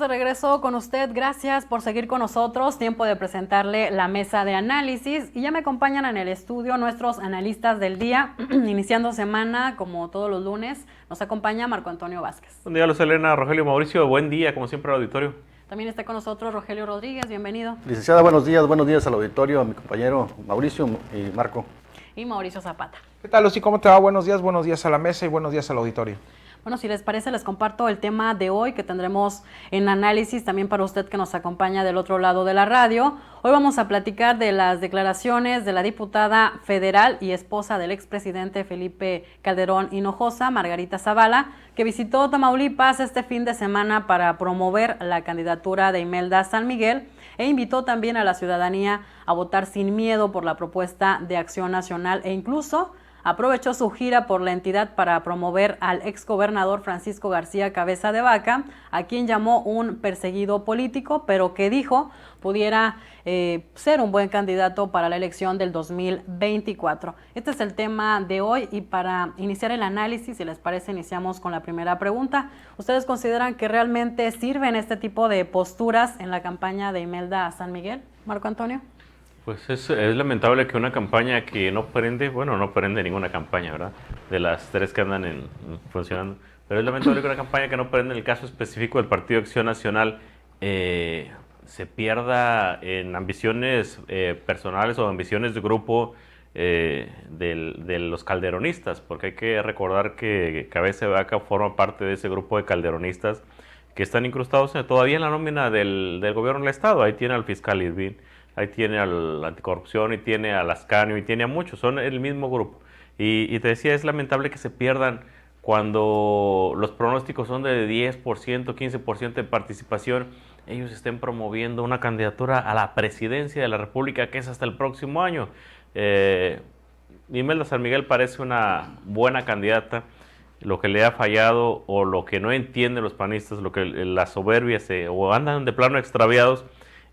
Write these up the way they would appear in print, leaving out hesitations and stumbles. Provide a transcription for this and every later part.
de regreso con usted. Gracias por seguir con nosotros. Tiempo de presentarle la mesa de análisis. Y ya me acompañan en el estudio nuestros analistas del día. Iniciando semana, como todos los lunes, nos acompaña Marco Antonio Vázquez. Buen día, Luz Elena, Rogelio, Mauricio. Buen día, como siempre, al auditorio. También está con nosotros Rogelio Rodríguez. Bienvenido. Licenciada, buenos días al auditorio, a mi compañero Mauricio y Marco. Y Mauricio Zapata. ¿Qué tal, Lucy? ¿Cómo te va? Buenos días a la mesa y buenos días al auditorio. Bueno, si les parece, les comparto el tema de hoy que tendremos en análisis también para usted que nos acompaña del otro lado de la radio. Hoy vamos a platicar de las declaraciones de la diputada federal y esposa del expresidente Felipe Calderón Hinojosa, Margarita Zavala, que visitó Tamaulipas este fin de semana para promover la candidatura de Imelda San Miguel e invitó también a la ciudadanía a votar sin miedo por la propuesta de Acción Nacional e incluso aprovechó su gira por la entidad para promover al exgobernador Francisco García Cabeza de Vaca, a quien llamó un perseguido político, pero que dijo pudiera ser un buen candidato para la elección del 2024. Este es el tema de hoy y para iniciar el análisis, si les parece, iniciamos con la primera pregunta. ¿Ustedes consideran que realmente sirven este tipo de posturas en la campaña de Imelda San Miguel? Marco Antonio. Pues es lamentable que una campaña que no prende, bueno, no prende ninguna campaña, ¿verdad? De las tres que andan funcionando. Pero es lamentable que una campaña que no prende, en el caso específico del Partido Acción Nacional, se pierda en ambiciones personales o ambiciones de grupo de los calderonistas, porque hay que recordar que Cabeza de Vaca forma parte de ese grupo de calderonistas que están incrustados todavía en la nómina del gobierno del Estado. Ahí tiene al fiscal Irving, ahí tiene al anticorrupción y tiene al Ascanio y tiene a muchos, son el mismo grupo. Y te decía, es lamentable que se pierdan cuando los pronósticos son de 10%, 15% de participación, ellos estén promoviendo una candidatura a la presidencia de la República que es hasta el próximo año. Imelda San Miguel parece una buena candidata. Lo que le ha fallado o lo que no entienden los panistas, lo que la soberbia o andan de plano extraviados,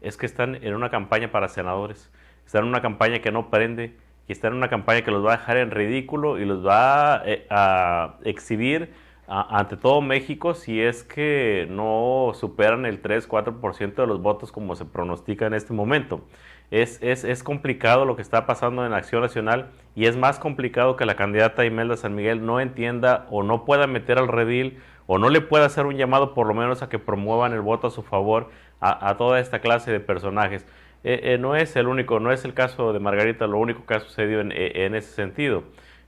es que están en una campaña para senadores, están en una campaña que no prende y están en una campaña que los va a dejar en ridículo y los va a exhibir ante todo México si es que no superan el 3-4% de los votos como se pronostica en este momento. Es complicado lo que está pasando en Acción Nacional y es más complicado que la candidata Imelda San Miguel no entienda o no pueda meter al redil o no le pueda hacer un llamado por lo menos a que promuevan el voto a su favor a toda esta clase de personajes. No es el único, no es el caso de Margarita, lo único que ha sucedido en ese sentido.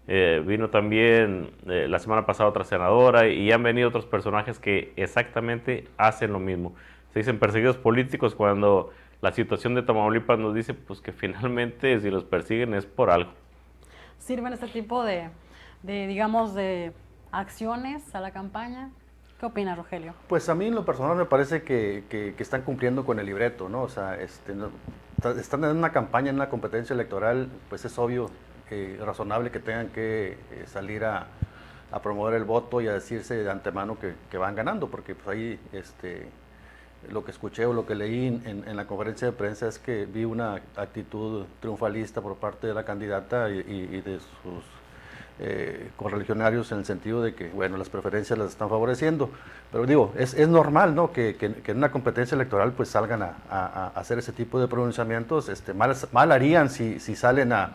Vino también la semana pasada otra senadora y han venido otros personajes que exactamente hacen lo mismo. Se dicen perseguidos políticos cuando la situación de Tamaulipas nos dice pues que finalmente si los persiguen es por algo. ¿Sirven este tipo digamos, de acciones a la campaña? ¿Qué opina Rogelio? Pues a mí en lo personal me parece que están cumpliendo con el libreto, ¿no? O sea, están en una campaña, en una competencia electoral, pues es obvio, razonable que tengan que salir a promover el voto y a decirse de antemano que van ganando, porque pues ahí lo que escuché o lo que leí en la conferencia de prensa es que vi una actitud triunfalista por parte de la candidata y de sus correligionarios en el sentido de que, bueno, las preferencias las están favoreciendo. Pero digo, es normal, ¿no?, que en una competencia electoral pues salgan a hacer ese tipo de pronunciamientos. Mal harían si salen a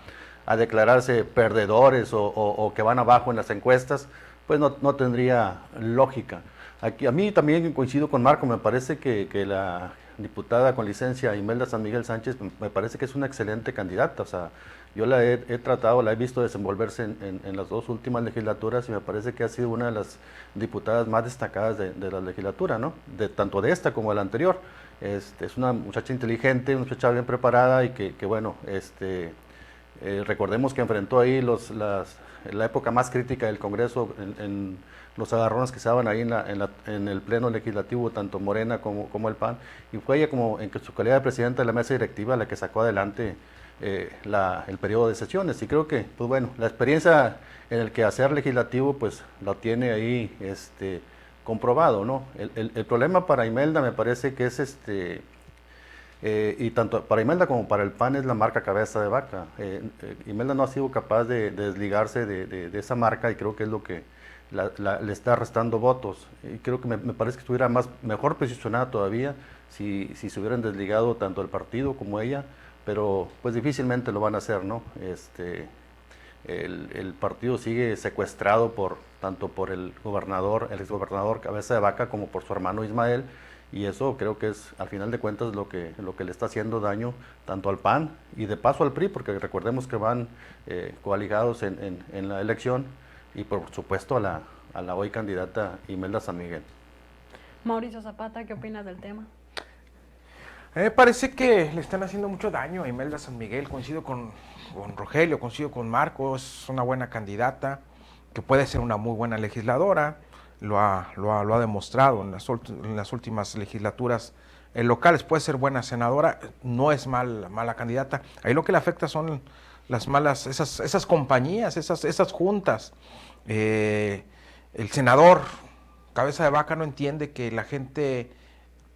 declararse perdedores o que van abajo en las encuestas, pues no tendría lógica. Aquí, a mí también coincido con Marco, me parece que la diputada con licencia Imelda San Miguel Sánchez me parece que es una excelente candidata. O sea, yo la he tratado, la he visto desenvolverse en las dos últimas legislaturas y me parece que ha sido una de las diputadas más destacadas de la legislatura, ¿no? Tanto de esta como de la anterior. Es una muchacha inteligente, una muchacha bien preparada y que bueno, recordemos que enfrentó ahí la época más crítica del Congreso en los agarrones que se daban ahí en el pleno legislativo, tanto Morena como el PAN, y fue ella como en su calidad de presidenta de la mesa directiva la que sacó adelante el periodo de sesiones. Y creo que, pues bueno, la experiencia en el quehacer legislativo pues lo tiene ahí comprobado, ¿no? El problema para Imelda me parece que es Y tanto para Imelda como para el PAN es la marca Cabeza de Vaca. Imelda no ha sido capaz de desligarse de esa marca y creo que es lo que le está restando votos. Y creo que me parece que estuviera mejor posicionada todavía si se hubieran desligado tanto el partido como ella, pero pues difícilmente lo van a hacer, ¿no? El partido sigue secuestrado tanto por el exgobernador Cabeza de Vaca como por su hermano Ismael, y eso creo que es al final de cuentas lo que le está haciendo daño tanto al PAN y de paso al PRI, porque recordemos que van coaligados en la elección, y por supuesto a la hoy candidata Imelda San Miguel. Mauricio Zapata, ¿qué opinas del tema? Me parece que le están haciendo mucho daño a Imelda San Miguel. Coincido con Rogelio, coincido con Marco, es una buena candidata, que puede ser una muy buena legisladora, lo ha demostrado en las últimas legislaturas locales, puede ser buena senadora, no es mala candidata. Ahí lo que le afecta son las malas, esas compañías, esas juntas. El senador Cabeza de Vaca no entiende que la gente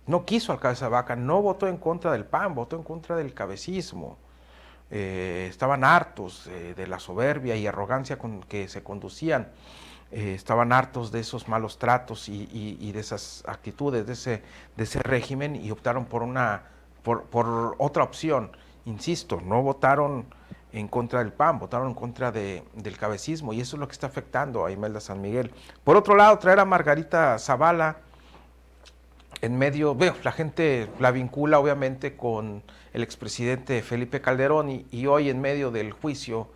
no quiso al Cabeza de Vaca, no votó en contra del PAN, votó en contra del cabecismo. Estaban hartos de la soberbia y arrogancia con que se conducían, estaban hartos de esos malos tratos y de esas actitudes, de ese régimen, y optaron por otra opción. Insisto, no votaron en contra del PAN, votaron en contra del cabecismo, y eso es lo que está afectando a Imelda San Miguel. Por otro lado, traer a Margarita Zavala en medio, la gente la vincula obviamente con el expresidente Felipe Calderón, y hoy en medio del juicio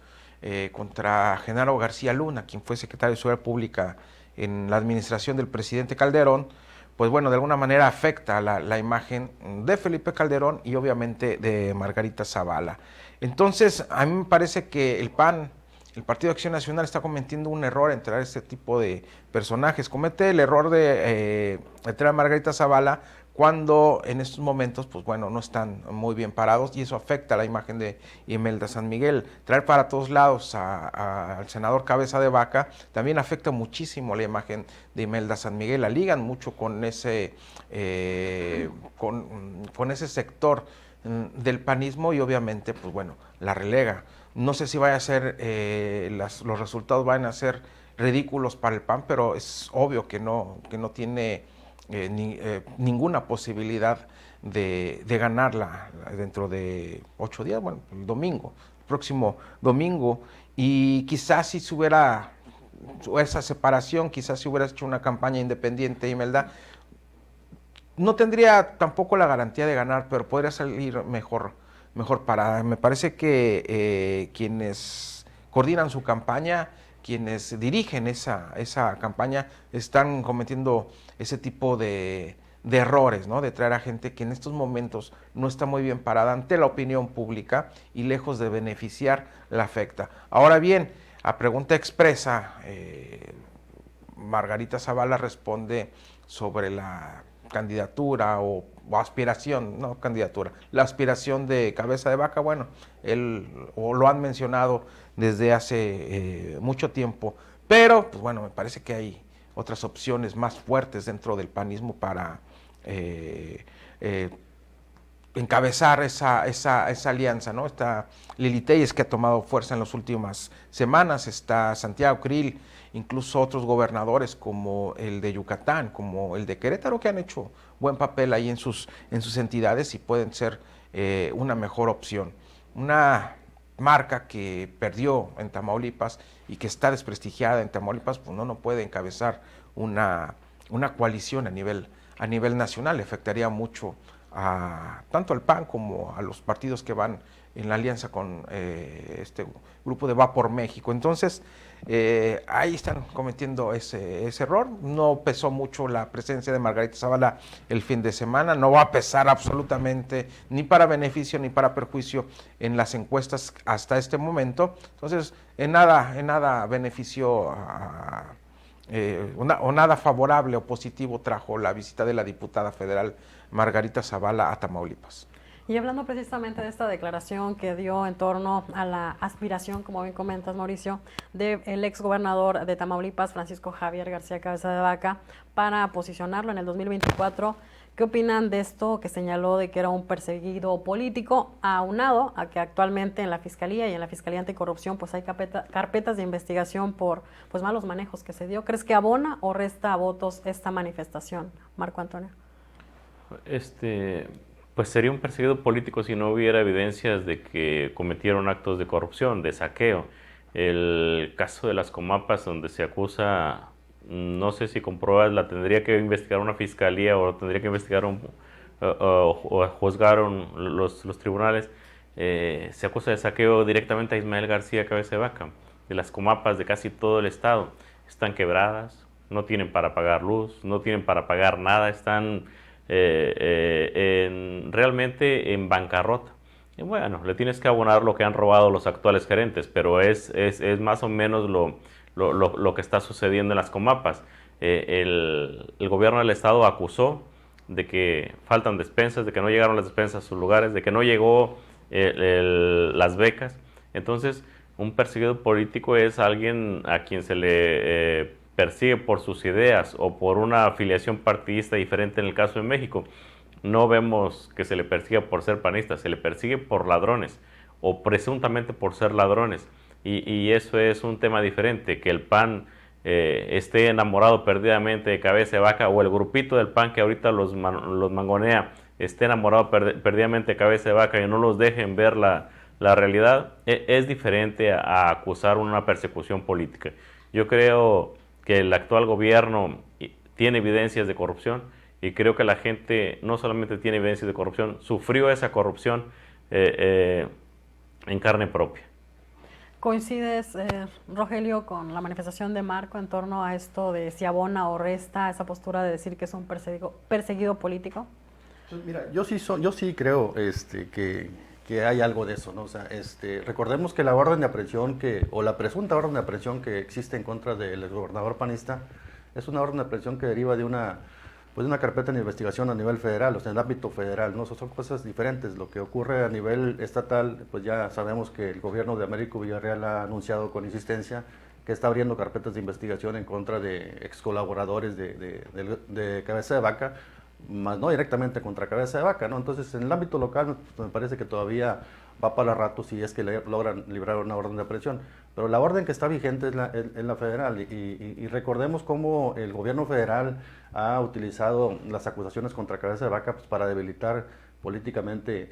contra Genaro García Luna, quien fue secretario de Seguridad Pública en la administración del presidente Calderón, pues bueno, de alguna manera afecta la imagen de Felipe Calderón y obviamente de Margarita Zavala. Entonces, a mí me parece que el PAN, el Partido de Acción Nacional, está cometiendo un error en traer este tipo de personajes. Comete el error de traer a Margarita Zavala cuando en estos momentos, pues bueno, no están muy bien parados, y eso afecta la imagen de Imelda San Miguel. Traer para todos lados al senador Cabeza de Vaca también afecta muchísimo la imagen de Imelda San Miguel. La ligan mucho con ese sector del panismo, y obviamente, pues bueno, la relega. No sé si vaya a ser, los resultados van a ser ridículos para el PAN, pero es obvio que no tiene ninguna posibilidad de ganarla dentro de 8 días, bueno, el próximo domingo, y quizás si se hubiera esa separación, quizás si hubiera hecho una campaña independiente, Imelda, no tendría tampoco la garantía de ganar, pero podría salir mejor parada. Me parece que quienes coordinan su campaña, quienes dirigen esa campaña, están cometiendo ese tipo de errores, ¿no? De traer a gente que en estos momentos no está muy bien parada ante la opinión pública, y lejos de beneficiar, la afecta. Ahora bien, a pregunta expresa, Margarita Zavala responde sobre la candidatura o aspiración, no candidatura, la aspiración de Cabeza de Vaca. Bueno, lo han mencionado desde hace mucho tiempo, pero pues bueno, me parece que hay otras opciones más fuertes dentro del panismo para encabezar esa alianza, ¿no? Está Lili Telles, que ha tomado fuerza en las últimas semanas, está Santiago Krill, incluso otros gobernadores como el de Yucatán, como el de Querétaro, que han hecho buen papel ahí en sus entidades, y pueden ser una mejor opción. Una marca que perdió en Tamaulipas y que está desprestigiada en Tamaulipas, pues no puede encabezar una coalición a nivel nacional. Le afectaría mucho tanto al PAN como a los partidos que van en la alianza con este grupo de Va por México. Entonces, ahí están cometiendo ese error. No pesó mucho la presencia de Margarita Zavala el fin de semana, no va a pesar absolutamente ni para beneficio ni para perjuicio en las encuestas hasta este momento. Entonces, en nada beneficio o nada favorable o positivo trajo la visita de la diputada federal Margarita Zavala a Tamaulipas. Y hablando precisamente de esta declaración que dio en torno a la aspiración, como bien comentas, Mauricio, del exgobernador de Tamaulipas, Francisco Javier García Cabeza de Vaca, para posicionarlo en el 2024, ¿Qué opinan de esto que señaló de que era un perseguido político, aunado a que actualmente en la Fiscalía y en la Fiscalía Anticorrupción pues hay carpetas de investigación por pues malos manejos que se dio? ¿Crees que abona o resta a votos esta manifestación, Marco Antonio? Pues sería un perseguido político si no hubiera evidencias de que cometieron actos de corrupción, de saqueo. El caso de las Comapas, donde se acusa, no sé si con pruebas la tendría que investigar una fiscalía o tendría que investigar o juzgar los tribunales, se acusa de saqueo directamente a Ismael García Cabeza de Vaca. De las Comapas de casi todo el estado están quebradas, no tienen para pagar luz, no tienen para pagar nada, están realmente en bancarrota. Y bueno, le tienes que abonar lo que han robado los actuales gerentes, pero es más o menos lo que está sucediendo en las Comapas. El gobierno del estado acusó de que faltan despensas, de que no llegaron las despensas a sus lugares, de que no llegó las becas. Entonces, un perseguido político es alguien a quien se le persigue por sus ideas o por una afiliación partidista diferente en el caso de México. No vemos que se le persiga por ser panista, se le persigue por ladrones o presuntamente por ser ladrones. Y eso es un tema diferente, que el PAN esté enamorado perdidamente de Cabeza de Vaca, o el grupito del PAN que ahorita los mangonea esté enamorado perdidamente de Cabeza de Vaca y no los dejen ver la realidad, es diferente a acusar una persecución política. Yo creo que el actual gobierno tiene evidencias de corrupción, y creo que la gente no solamente tiene evidencias de corrupción, sufrió esa corrupción en carne propia. ¿Coincides, Rogelio, con la manifestación de Marco en torno a esto de si abona o resta esa postura de decir que es un perseguido político? Pues mira, yo sí creo que hay algo de eso, ¿no? O sea, recordemos que la orden de aprehensión o la presunta orden de aprehensión que existe en contra del exgobernador panista es una orden de aprehensión que deriva de una carpeta de investigación a nivel federal, o sea, en el ámbito federal, ¿no? Son cosas diferentes. Lo que ocurre a nivel estatal, pues ya sabemos que el gobierno de Américo Villarreal ha anunciado con insistencia que está abriendo carpetas de investigación en contra de ex colaboradores de Cabeza de Vaca, más no directamente contra Cabeza de Vaca, ¿no? Entonces, en el ámbito local, pues, me parece que todavía va para rato si es que logran librar una orden de aprehensión. Pero la orden que está vigente es la federal, y recordemos cómo el gobierno federal ha utilizado las acusaciones contra Cabeza de Vaca pues, para debilitarlo políticamente,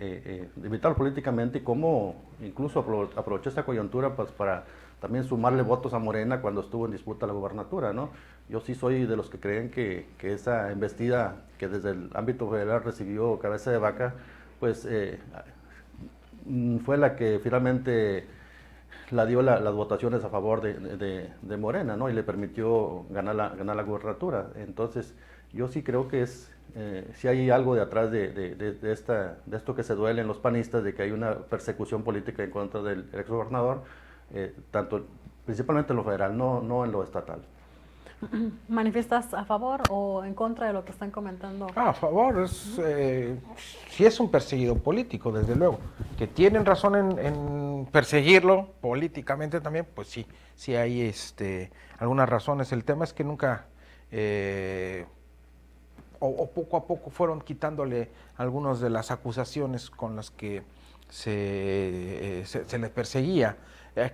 y cómo incluso aprovechó esta coyuntura pues, para también sumarle votos a Morena cuando estuvo en disputa la gubernatura, ¿no? Yo sí soy de los que creen que esa embestida que desde el ámbito federal recibió Cabeza de Vaca, pues fue la que finalmente la dio las votaciones a favor de Morena, ¿no? Y le permitió ganar la gubernatura. Entonces, yo sí creo que sí hay algo de atrás de esto que se duelen los panistas, de que hay una persecución política en contra del exgobernador, principalmente en lo federal, no en lo estatal. ¿Manifiestas a favor o en contra de lo que están comentando? A favor, sí es un perseguido político, desde luego. Que tienen razón en perseguirlo políticamente también, pues sí hay algunas razones. El tema es que nunca, o poco a poco fueron quitándole algunas de las acusaciones con las que se les perseguía.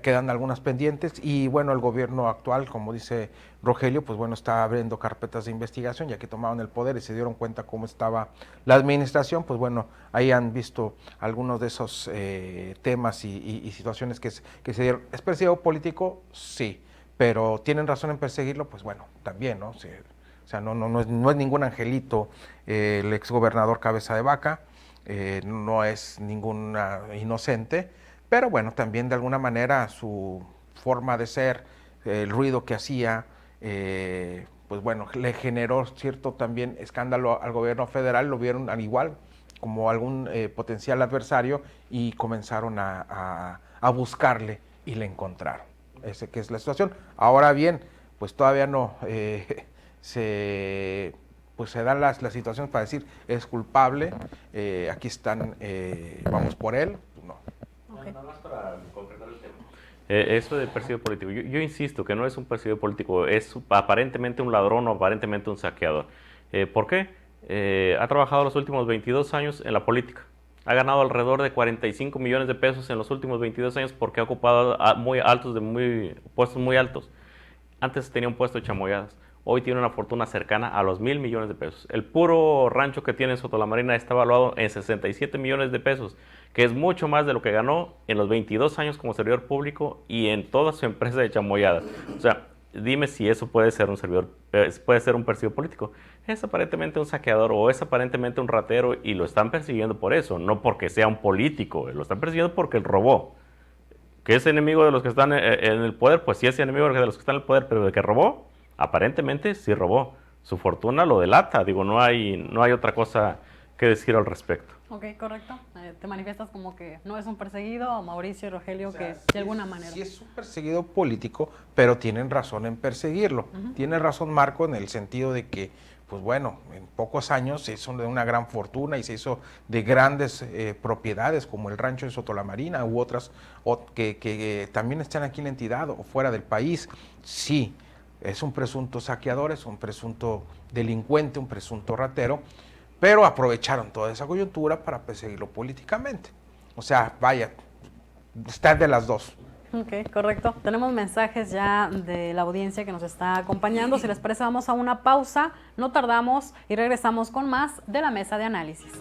Quedan algunas pendientes y bueno, el gobierno actual, como dice Rogelio, pues bueno, está abriendo carpetas de investigación, ya que tomaron el poder y se dieron cuenta cómo estaba la administración, pues bueno, ahí han visto algunos de esos temas y situaciones que se dieron. ¿Es perseguido político? Sí, pero ¿tienen razón en perseguirlo? Pues bueno, también, ¿no? O sea, no es ningún angelito el exgobernador Cabeza de Vaca, no es ningún inocente. Pero bueno, también de alguna manera su forma de ser, el ruido que hacía, pues bueno, le generó cierto también escándalo al gobierno federal, lo vieron al igual como algún potencial adversario y comenzaron a buscarle y le encontraron. Esa que es la situación. Ahora bien, pues todavía no se dan las situaciones para decir es culpable, aquí están, vamos por él, pues no. Nada más para concretar el tema. Eso de perseguido político, yo insisto que no es un perseguido político, es aparentemente un ladrón o aparentemente un saqueador. ¿Por qué? ha trabajado los últimos 22 años en la política. Ha ganado alrededor de 45 millones de pesos en los últimos 22 años porque ha ocupado puestos muy altos. Antes tenía un puesto de chamoyadas. Hoy tiene una fortuna cercana a los 1,000 millones de pesos. El puro rancho que tiene en Sotolamarina está evaluado en 67 millones de pesos, que es mucho más de lo que ganó en los 22 años como servidor público y en toda su empresa de chamoyadas. O sea, dime si eso puede ser puede ser un perseguido político. Es aparentemente un saqueador o es aparentemente un ratero y lo están persiguiendo por eso, no porque sea un político, lo están persiguiendo porque él robó. Que es enemigo de los que están en el poder, pues sí es enemigo de los que están en el poder, pero de que robó, aparentemente sí robó. Su fortuna lo delata, digo, no hay otra cosa que decir al respecto. Ok, correcto. Te manifiestas como que no es un perseguido, Mauricio y Rogelio, que de alguna manera. Sí es un perseguido político, pero tienen razón en perseguirlo. Tiene razón Marco en el sentido de que, pues bueno, en pocos años se hizo de una gran fortuna y se hizo de grandes propiedades como el rancho de Sotolamarina u otras que también están aquí en la entidad o fuera del país. Sí, es un presunto saqueador, es un presunto delincuente, un presunto ratero, pero aprovecharon toda esa coyuntura para perseguirlo políticamente. O sea, vaya, está de las dos. Ok, correcto. Tenemos mensajes ya de la audiencia que nos está acompañando. Si les parece, vamos a una pausa, no tardamos y regresamos con más de la mesa de análisis.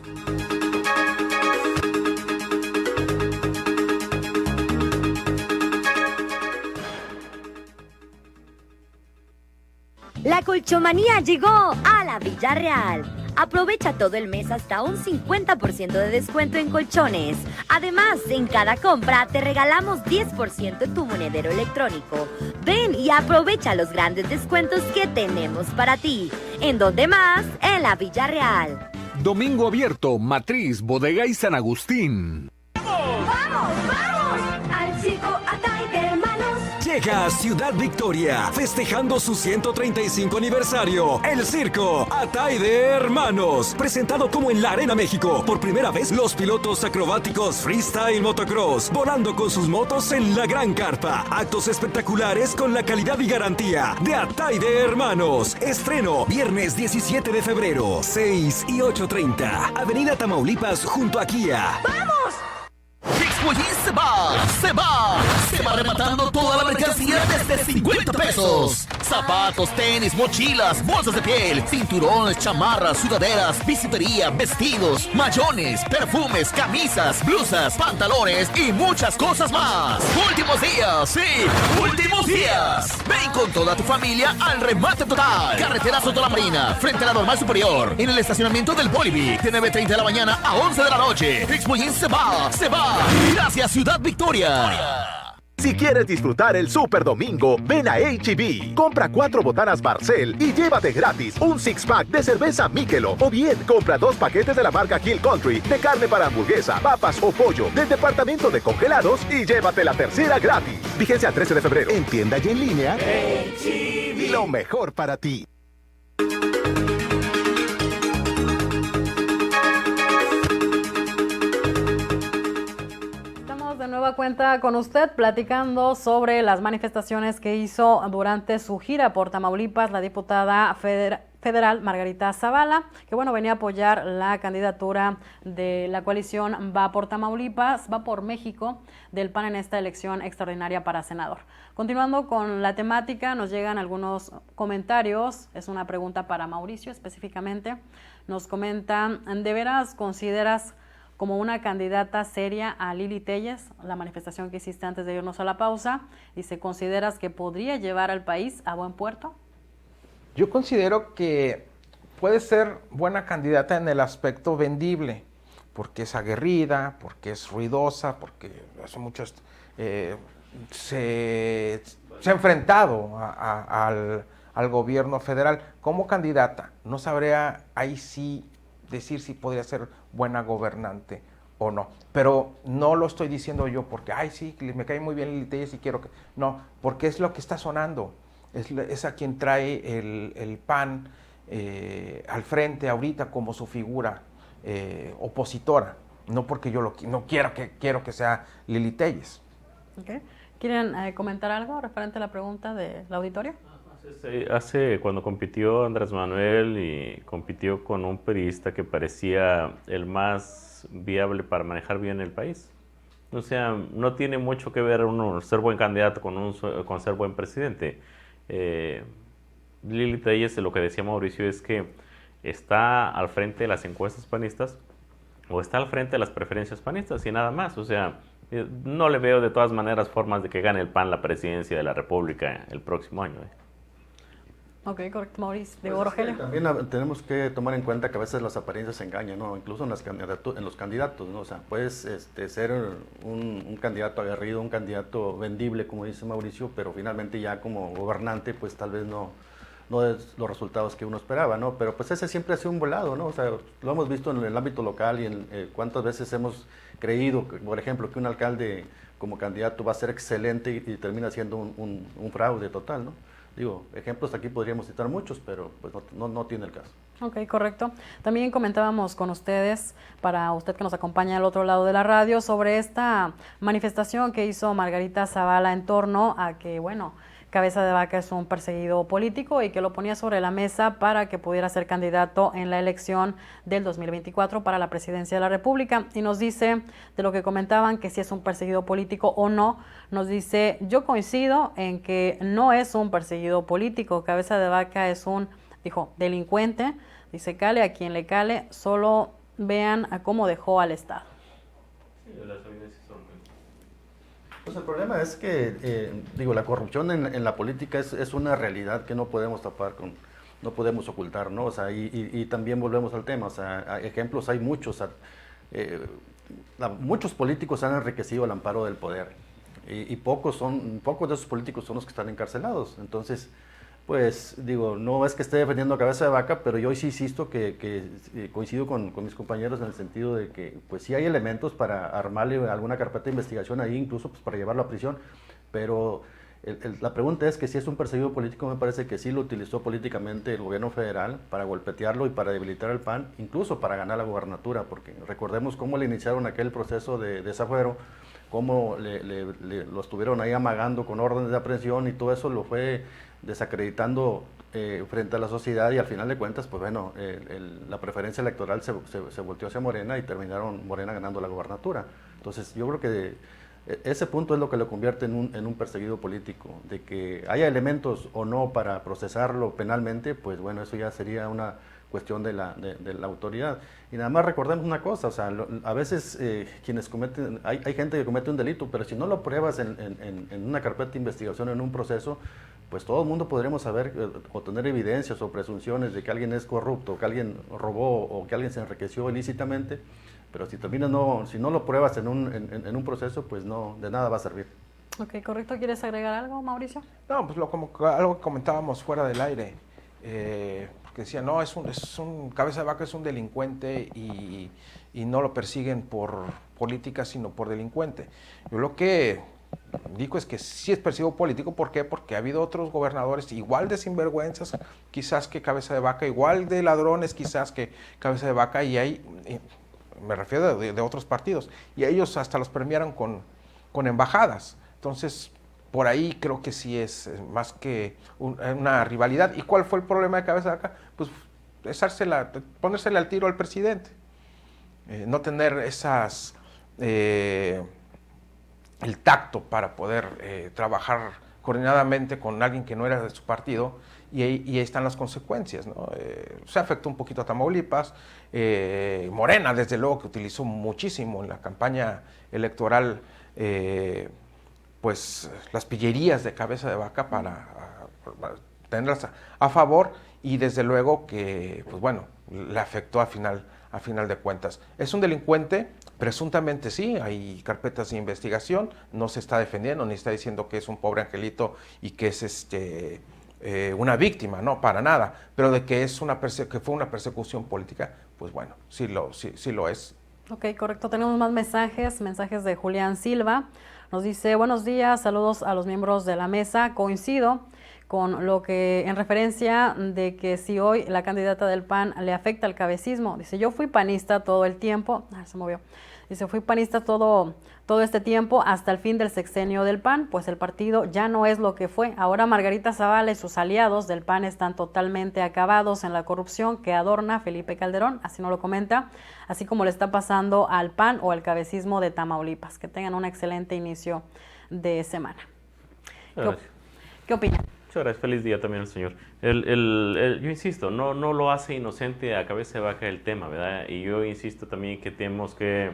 La colchomanía llegó a la Villarreal. Aprovecha todo el mes hasta un 50% de descuento en colchones. Además, en cada compra te regalamos 10% en tu monedero electrónico. Ven y aprovecha los grandes descuentos que tenemos para ti. ¿En dónde más? En la Villarreal. Domingo abierto, Matriz, Bodega y San Agustín. ¡Vamos, vamos! Al circo Atay de Hermanos. Llega a Ciudad Victoria, festejando su 135 aniversario. El circo Atay de Hermanos, presentado como en la Arena México. Por primera vez, los pilotos acrobáticos Freestyle Motocross, volando con sus motos en la gran carpa. Actos espectaculares con la calidad y garantía de Atay de Hermanos. Estreno, viernes 17 de febrero, 6 y 8:30. Avenida Tamaulipas, junto a Kia. ¡Vamos! Se va rematando toda la mercancía desde 50 pesos. Zapatos, tenis, mochilas, bolsas de piel, cinturones, chamarras, sudaderas, bisutería, vestidos, mayones, perfumes, camisas, blusas, pantalones y muchas cosas más. Últimos días, sí, últimos días. Ven con toda tu familia al remate total. Carretera Sotolamarina, frente a la Normal Superior, en el estacionamiento del Bolivic, de 9:30 de la mañana a 11 de la noche. Expo Jeans se va. Gracias, Ciudad Victoria. Si quieres disfrutar el Super Domingo, ven a H-E-B. Compra 4 botanas Barcel y llévate gratis un six-pack de cerveza Michelob. O bien, compra 2 paquetes de la marca Hill Country de carne para hamburguesa, papas o pollo del departamento de congelados y llévate la tercera gratis. Vigencia al 13 de febrero. En tienda y en línea. H-E-B. Lo mejor para ti. De nueva cuenta con usted, platicando sobre las manifestaciones que hizo durante su gira por Tamaulipas la diputada federal Margarita Zavala, que bueno, venía a apoyar la candidatura de la coalición Va por Tamaulipas, Va por México, del PAN en esta elección extraordinaria para senador. Continuando con la temática, nos llegan algunos comentarios, es una pregunta para Mauricio específicamente, nos comentan, ¿de veras consideras como una candidata seria a Lili Téllez, la manifestación que hiciste antes de irnos a la pausa? Dice, ¿consideras que podría llevar al país a buen puerto? Yo considero que puede ser buena candidata en el aspecto vendible, porque es aguerrida, porque es ruidosa, porque hace muchos se ha enfrentado al gobierno federal. Como candidata, no sabría ahí sí decir si podría ser buena gobernante o no, pero no lo estoy diciendo yo porque, ay sí, me cae muy bien Lili Téllez y quiero que, no, porque es lo que está sonando, es a quien trae el PAN al frente ahorita como su figura opositora, no porque yo no quiero que sea Lili Téllez. Okay. ¿Quieren comentar algo referente a la pregunta del auditorio? Cuando compitió Andrés Manuel y compitió con un periodista que parecía el más viable para manejar bien el país. O sea, no tiene mucho que ver uno ser buen candidato con ser buen presidente. Lili Telles, lo que decía Mauricio es que está al frente de las encuestas panistas o está al frente de las preferencias panistas y nada más. O sea, no le veo de todas maneras formas de que gane el PAN la presidencia de la República el próximo año. Ok, correcto, Mauricio. Pues Rogelio. también tenemos que tomar en cuenta que a veces las apariencias engañan, ¿no? Incluso en los candidatos, ¿no? O sea, puedes ser un candidato aguerrido, un candidato vendible, como dice Mauricio, pero finalmente ya como gobernante, pues tal vez no es los resultados que uno esperaba, ¿no? Pero pues ese siempre ha sido un volado, ¿no? O sea, lo hemos visto en el ámbito local y en cuántas veces hemos creído, por ejemplo, que un alcalde como candidato va a ser excelente y termina siendo un fraude total, ¿no? Digo, ejemplos aquí podríamos citar muchos, pero pues no tiene el caso. Ok, correcto. También comentábamos con ustedes, para usted que nos acompaña al otro lado de la radio, sobre esta manifestación que hizo Margarita Zavala en torno a que, bueno, Cabeza de Vaca es un perseguido político y que lo ponía sobre la mesa para que pudiera ser candidato en la elección del 2024 para la presidencia de la República. Y nos dice, de lo que comentaban, que si es un perseguido político o no, nos dice, yo coincido en que no es un perseguido político. Cabeza de Vaca es un, dijo, delincuente. Dice, cale a quien le cale, solo vean a cómo dejó al Estado. Sí, las evidencias son... Pues el problema es que, la corrupción en la política es una realidad que no podemos tapar, no podemos ocultar, ¿no? O sea, y también volvemos al tema, o sea, ejemplos hay muchos, muchos políticos han enriquecido al amparo del poder y pocos de esos políticos son los que están encarcelados. Entonces, pues no es que esté defendiendo a Cabeza de Vaca, pero yo sí insisto que coincido con mis compañeros en el sentido de que pues sí hay elementos para armarle alguna carpeta de investigación ahí, incluso pues para llevarlo a prisión, pero la pregunta es que si es un perseguido político, me parece que sí lo utilizó políticamente el gobierno federal para golpetearlo y para debilitar al PAN, incluso para ganar la gubernatura, porque recordemos cómo le iniciaron aquel proceso de desafuero, cómo lo estuvieron ahí amagando con órdenes de aprehensión y todo eso lo fue desacreditando frente a la sociedad y al final de cuentas, pues bueno, la preferencia electoral se volteó hacia Morena y terminaron Morena ganando la gubernatura. Entonces yo creo que ese punto es lo que lo convierte en un perseguido político, de que haya elementos o no para procesarlo penalmente, pues bueno, eso ya sería una cuestión de la autoridad. Y nada más recordemos una cosa, o sea, a veces quienes cometen, hay gente que comete un delito, pero si no lo pruebas en una carpeta de investigación, en un proceso, pues todo el mundo podremos saber o tener evidencias o presunciones de que alguien es corrupto, que alguien robó o que alguien se enriqueció ilícitamente, pero si no lo pruebas en un proceso, pues no, de nada va a servir. Ok, correcto. ¿Quieres agregar algo, Mauricio? No, pues algo que comentábamos fuera del aire, porque decía, no, Cabeza de Vaca es un delincuente y no lo persiguen por política, sino por delincuente. Yo lo que digo es que sí es perseguido político. ¿Por qué? Porque ha habido otros gobernadores igual de sinvergüenzas quizás que Cabeza de Vaca, igual de ladrones quizás que Cabeza de Vaca, y hay, me refiero de otros partidos, y a ellos hasta los premiaron con embajadas. Entonces, por ahí creo que sí es más que una rivalidad. ¿Y cuál fue el problema de Cabeza de Vaca? Pues ponérsele al tiro al presidente, no tener el tacto para poder trabajar coordinadamente con alguien que no era de su partido, y ahí están las consecuencias, ¿no? Se afectó un poquito a Tamaulipas, Morena, desde luego, que utilizó muchísimo en la campaña electoral pues las pillerías de Cabeza de Vaca para tenerlas a favor, y desde luego que, pues bueno, le afectó a final de cuentas. ¿Es un delincuente? Presuntamente sí, hay carpetas de investigación, no se está defendiendo, ni está diciendo que es un pobre angelito y que es una víctima, no, para nada, pero de que que fue una persecución política, pues bueno, sí lo es. Ok, correcto. Tenemos más mensajes de Julián Silva. Nos dice, buenos días, saludos a los miembros de la mesa. Coincido con lo que, en referencia de que si hoy la candidata del PAN le afecta al cabecismo. Dice, yo fui panista todo el tiempo. Se movió. Dice, fui panista todo este tiempo hasta el fin del sexenio del PAN, pues el partido ya no es lo que fue. Ahora Margarita Zavala y sus aliados del PAN están totalmente acabados en la corrupción que adorna Felipe Calderón, así nos lo comenta, así como le está pasando al PAN o al cabecismo de Tamaulipas. Que tengan un excelente inicio de semana. ¿Qué opinan? Muchas gracias, feliz día también al señor. Yo insisto, no lo hace inocente a cabeza baja el tema, ¿verdad? Y yo insisto también que tenemos que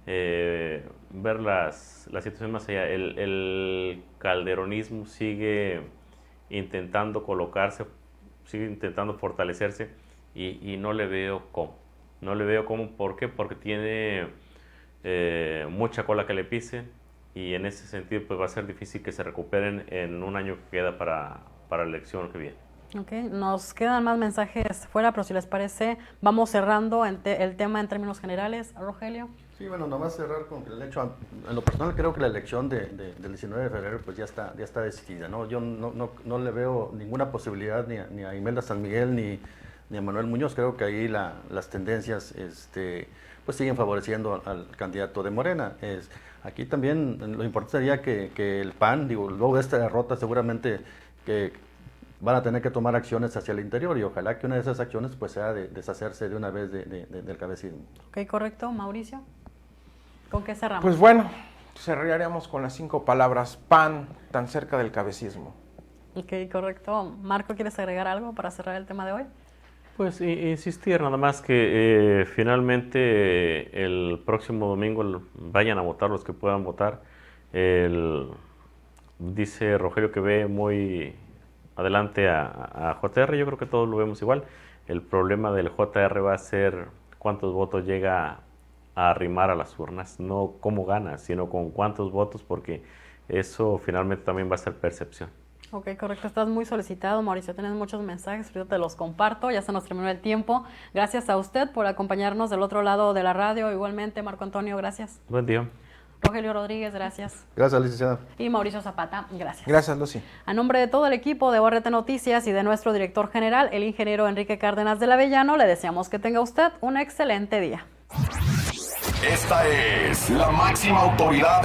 ver la situación más allá. El calderonismo sigue intentando colocarse, sigue intentando fortalecerse y no le veo cómo. No le veo cómo, ¿por qué? Porque tiene mucha cola que le pise y en ese sentido pues va a ser difícil que se recuperen en un año que queda para la elección que viene. Ok, nos quedan más mensajes fuera, pero si les parece, vamos cerrando el tema en términos generales. Rogelio. Sí, bueno, nomás cerrar con el hecho, en lo personal creo que la elección del 19 de febrero pues ya está decidida, ¿no? Yo no le veo ninguna posibilidad ni a Imelda San Miguel ni a Manuel Muñoz. Creo que ahí las tendencias pues siguen favoreciendo al candidato de Morena. Aquí también lo importante sería que el PAN, luego de esta derrota seguramente que van a tener que tomar acciones hacia el interior y ojalá que una de esas acciones pues sea de deshacerse de una vez del cabecismo. Ok, correcto. Mauricio, ¿con qué cerramos? Pues bueno, cerraríamos con las 5 palabras: PAN, tan cerca del cabecismo. Ok, correcto. Marco, ¿quieres agregar algo para cerrar el tema de hoy? Pues insistir nada más que finalmente el próximo domingo vayan a votar los que puedan votar. Dice Rogelio que ve muy adelante a JR, yo creo que todos lo vemos igual. El problema del JR va a ser cuántos votos llega a arrimar a las urnas, no cómo gana, sino con cuántos votos, porque eso finalmente también va a ser percepción. Ok, correcto. Estás muy solicitado, Mauricio. Tienes muchos mensajes, yo te los comparto. Ya se nos terminó el tiempo. Gracias a usted por acompañarnos del otro lado de la radio. Igualmente, Marco Antonio, gracias. Buen día. Rogelio Rodríguez, gracias. Gracias, licenciada. Y Mauricio Zapata, gracias. Gracias, Lucy. A nombre de todo el equipo de ORT Noticias y de nuestro director general, el ingeniero Enrique Cárdenas del Avellano, le deseamos que tenga usted un excelente día. Esta es la máxima autoridad